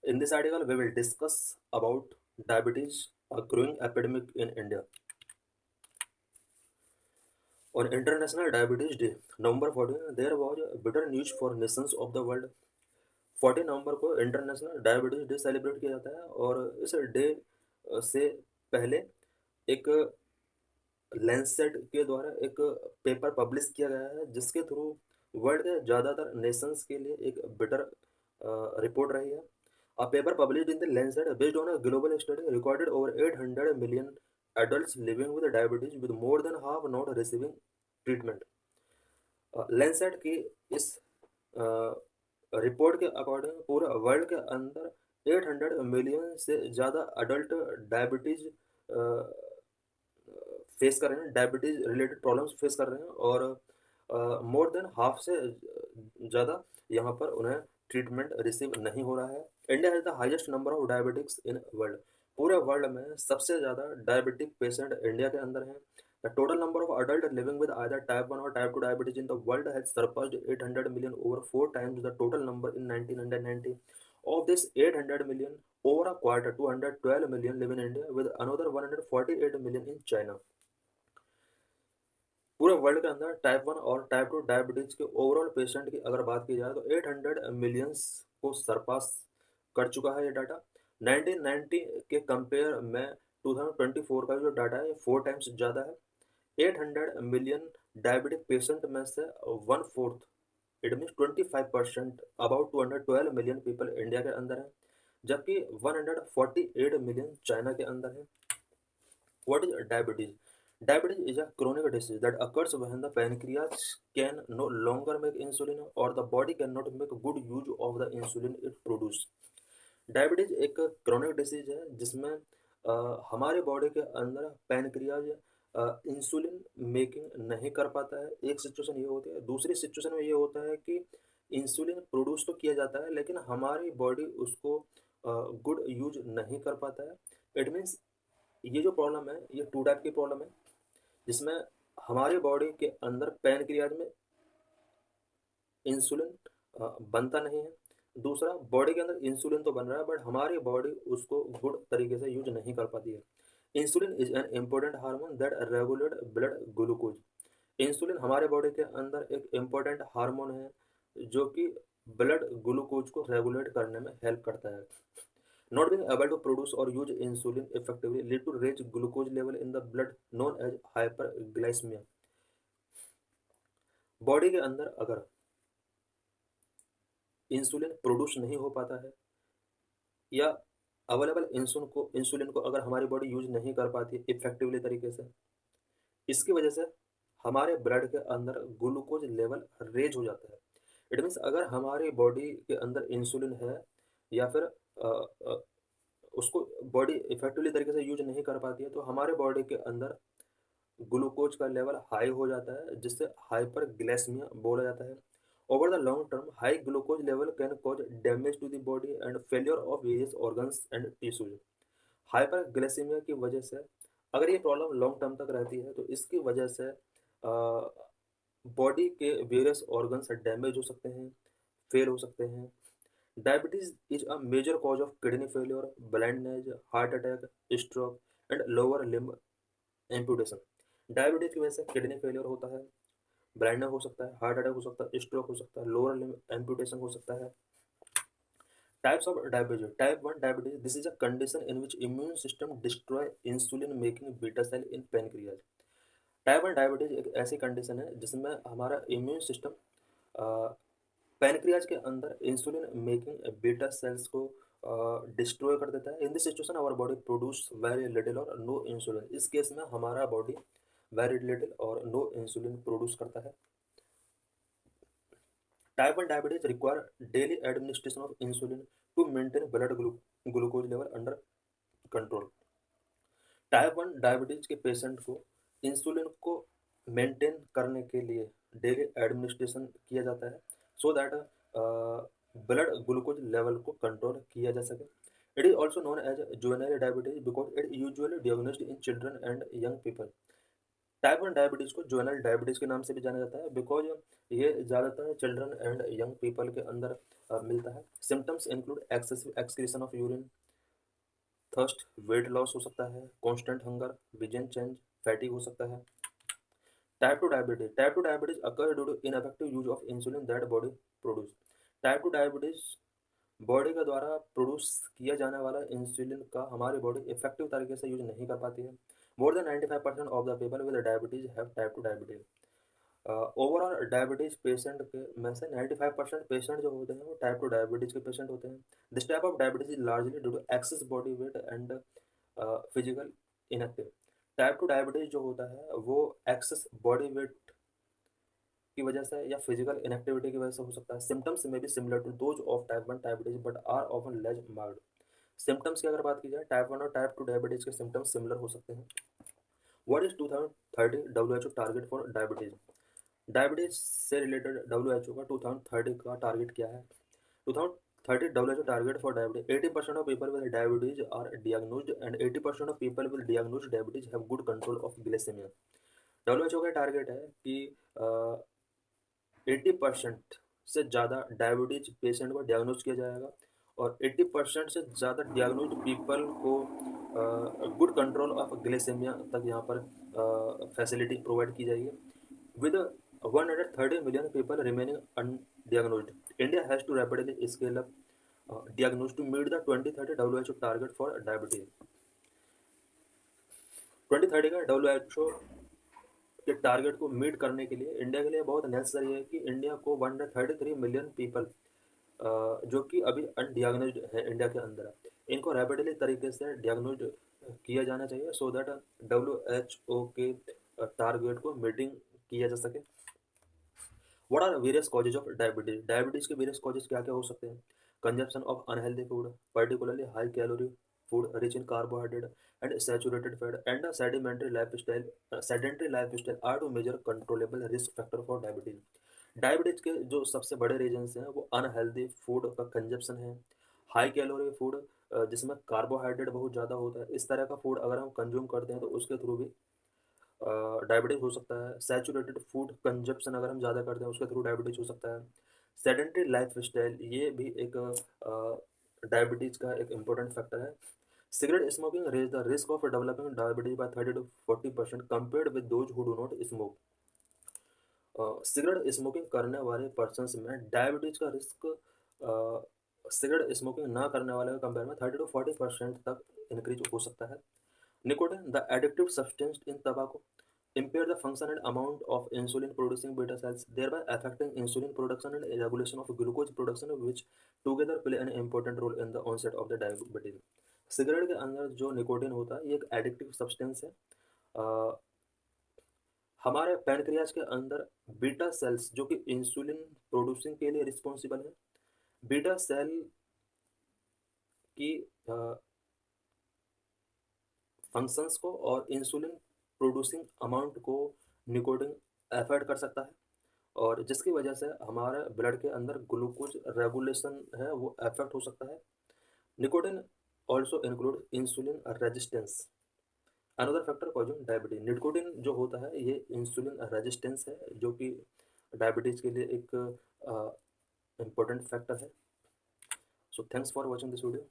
In this article, we will discuss about diabetes, a growing epidemic in India. On International Diabetes Day, November 14, there was bitter news for nations of the world. 14 नवंबर को international diabetes day celebrate किया जाता है और इस day से पहले एक Lancet के द्वारा एक पेपर पब्लिश किया गया है जिसके थ्रू वर्ल्ड के ज़्यादातर नेशंस के लिए एक बिटर रिपोर्ट रही है. A paper published in the Lancet based on a global study recorded over 800 million adults living with diabetes with more than half not receiving treatment. Lancet की इस report के अकॉर्डिंग पूरे world के अंदर 800 million से ज़्यादा अडल्ट डायबिटीज फेस कर रहे हैं, डायबिटीज रिलेटेड प्रॉब्लम्स फेस कर रहे हैं और मोर देन हाफ से ज़्यादा यहाँ पर उन्हें ट्रीटमेंट रिसीव नहीं हो रहा है. India has the highest number of diabetics in world. पूरे वर्ल्ड में सबसे ज़्यादा डायबिटिक पेशेंट इंडिया के अंदर हैं. The total number of adults living with either type 1 or type 2 diabetes in the world has surpassed 800 million, over 4 times the total number in 1990. Of this 800 million, over a quarter, 212 million, live in India, with another 148 million in China. पूरे world के अंदर type 1 और type 2 diabetes के overall patient की अगर बात की जाए तो 800 मिलियंस को सरपास कर चुका है ये डाटा. 1990 के कंपेयर में 2024 का जो डाटा है ये 4 टाइम्स ज़्यादा है. 800 मिलियन डायबिटिक पेशेंट में से one fourth, it mean 25%, about 212 million people India के अंदर है, जबकि 148 मिलियन चाइना के अंदर है. What is diabetes? Diabetes is a chronic disease that occurs when the pancreas can no longer make insulin or the body cannot make good use of the insulin it produces. Diabetes एक chronic disease है जिसमें हमारे body के अंदर pancreas insulin making नहीं कर पाता है. एक सिचुएशन ये होती है. दूसरी सिचुएशन में ये होता है कि इंसुलिन प्रोड्यूस तो किया जाता है लेकिन हमारी बॉडी उसको गुड यूज नहीं कर पाता है. इट मीन्स ये जो प्रॉब्लम है ये टू टाइप की प्रॉब्लम है जिसमें हमारे बॉडी के अंदर पैनक्रियाज में इंसुलिन बनता नहीं है. दूसरा, बॉडी के अंदर इंसुलिन तो बन रहा है बट हमारी बॉडी उसको गुड तरीके से यूज नहीं कर पाती है. Insulin is an important hormone that regulate blood glucose. Insulin हमारे बॉडी के अंदर एक इम्पोर्टेंट हार्मोन है जो कि ब्लड ग्लूकोज को रेगुलेट करने में हेल्प करता है. Not being able to produce or use insulin effectively lead to raised glucose level in the blood known as hyperglycemia. Body के अंदर अगर इंसुलिन प्रोड्यूस नहीं हो पाता है या अवेलेबल इंसुलिन को अगर हमारी बॉडी यूज नहीं कर पाती इफेक्टिवली तरीके से, इसकी वजह से हमारे ब्लड के अंदर ग्लूकोज लेवल रेज हो जाता है. इट मीन्स अगर हमारी बॉडी के अंदर इंसुलिन है या फिर अ, अ, उसको बॉडी इफेक्टिवली तरीके से यूज नहीं कर पाती है तो हमारे बॉडी के अंदर ग्लूकोज का लेवल हाई हो जाता है जिससे हाइपर ग्लाइसीमिया बोला जाता है. Over the long term high glucose level can cause damage to the body and failure of various organs and tissues. Hyperglycaemia की वजह से अगर ये प्रॉब्लम लॉन्ग टर्म तक रहती है तो इसकी वजह से बॉडी के वेरियस ऑर्गन्स डैमेज हो सकते हैं, फेल हो सकते हैं. Diabetes is a major cause of kidney failure, blindness, heart attack, stroke, and lower limb amputation. Diabetes की वजह से किडनी फेलियर होता है, ब्लाइंडनेस हो सकता है, हार्ट अटैक हो सकता है, स्ट्रोक हो सकता है, लोअर लिम्ब एम्पुटेशन हो सकता है. Types of diabetes. Type 1 diabetes, this is a condition in which immune system destroy insulin making beta cell in pancreas. Type 1 diabetes एक ऐसी कंडीशन है जिसमें हमारा इम्यून सिस्टम पैनक्रियाज के अंदर इंसुलिन मेकिंग बीटा सेल्स को डिस्ट्रॉय कर देता है. In this situation our body produce very little और नो इंसुलिन. इस केस में हमारा बॉडी वेरी लिटिल और नो इंसुलिन प्रोड्यूस करता है. Type 1 diabetes require daily administration of insulin to maintain blood glucose level under control. Type 1 diabetes के patient को insulin को मेंटेन करने के लिए डेली एडमिनिस्ट्रेशन किया जाता है so that blood glucose level को कंट्रोल किया जा सके. It is also known as juvenile diabetes because it usually diagnosed in children and young people. Type 1 diabetes को जुवेनाइल डायबिटीज़ के नाम से भी जाना जाता है बिकॉज ये ज़्यादातर चिल्ड्रन एंड यंग पीपल के अंदर मिलता है। Symptoms include excessive excretion of urine, thirst, weight loss हो सकता है, constant hunger, vision change, fatigue हो सकता है। Type 2 diabetes occur due to ineffective use of insulin that body produce. Type 2 diabetes body के द्वारा प्रोड्यूस किया जाने वाला इंसुलिन का हमारी बॉडी इफेक्टिव तरीके से यूज नहीं कर पाती है। More than 95% of the people with diabetes have type 2 diabetes. Overall diabetes patient के में से 95% पेशेंट जो होते हैं वो टाइप 2 डायबिटीज के पेशेंट होते हैं। This type of diabetes is largely due to excess body weight and physical inactive. Type 2 diabetes जो होता है वो एक्सेस बॉडी वेट की वजह से या फिजिकल इनएक्टिविटी की वजह से हो सकता है। सिम्टम्स में भी similar to those of type 1 diabetes but are often less mild. Symptoms की अगर बात की जाए टाइप 1 और टाइप 2 डायबिटीज के सिम्टम्स सिमिलर हो सकते हैं। What is 2030 WHO target for diabetes? Diabetes से रिलेटेड WHO का 2030 का टारगेट क्या है? 2030 WHO target for diabetes, 80% of people with diabetes are diagnosed and 80% of people with diagnosed diabetes have good control of glycemia। WHO का target है कि 80% से ज़्यादा डायबिटीज पेशेंट को डायग्नोज किया जाएगा और 80% से ज़्यादा डायग्नोज पीपल को गुड कंट्रोल ऑफ ग्लिसेमिया तक यहाँ पर फैसिलिटी प्रोवाइड की जाएगी। With 130 million people remaining undiagnosed, India has to rapidly scale up diagnosis to meet the 2030 WHO target for diabetes। 2030 का WHO के टारगेट को मीट करने के लिए इंडिया के लिए बहुत नेसेसरी है कि इंडिया को 133 मिलियन पीपल जो कि अभी अनडियाग्नोज्ड है इंडिया के अंदर, इनको रैपिडली तरीके से डायग्नोज किया जाना चाहिए सो दैट WHO के टारगेट को मीटिंग किया जा सके। What are various causes of diabetes? Diabetes के वेरियस कॉजेज क्या क्या हो सकते हैं? Consumption of unhealthy food, particularly high calorie food rich in carbohydrate and saturated fat and sedentary lifestyle are two major controllable risk factor for diabetes. Diabetes के जो सबसे बड़े रीजन्स हैं वो अनहेल्दी फूड का कंजप्शन है, हाई कैलोरी फूड जिसमें carbohydrate बहुत ज़्यादा होता है, इस तरह का फूड अगर हम कंज्यूम करते हैं तो उसके थ्रू भी डायबिटीज़ हो सकता है। सैचुरेटेड फूड कंजप्शन अगर हम ज़्यादा करते हैं उसके थ्रू डायबिटीज़ हो सकता है। सेडेंट्री लाइफ स्टाइल ये भी एक डायबिटीज़ का एक इम्पोर्टेंट फैक्टर है। Cigarette smoking raise the risk of developing diabetes by 30 to 40% compared with those who do not smoke. Cigarette smoking करने वाले पर्सन में डायबिटीज का रिस्क सिगरेट स्मोकिंग ना करने वाले के कंपेयर में 30 to 40% तक इंक्रीज हो सकता है। Nicotine, the addictive substance in tobacco, impair the function and amount of insulin-producing beta cells, thereby affecting insulin production and regulation of glucose production, which together play an important role in the onset of the diabetes। Cigarette के अंदर जो nicotine होता है ये एक addictive substance है। हमारे pancreas के अंदर बीटा सेल्स जो कि इंसुलिन प्रोड्यूसिंग के लिए रिस्पॉन्सिबल है, बीटा सेल की फंक्शंस को और इंसुलिन प्रोड्यूसिंग अमाउंट को निकोटिन अफेक्ट कर सकता है और जिसकी वजह से हमारे ब्लड के अंदर ग्लूकोज रेगुलेशन है वो अफेक्ट हो सकता है। Nicotine also include insulin resistance, another factor causing diabetes. Nicotine जो होता है ये इंसुलिन रेजिस्टेंस है जो कि डायबिटीज के लिए एक इम्पोर्टेंट फैक्टर है। So thanks for watching this video.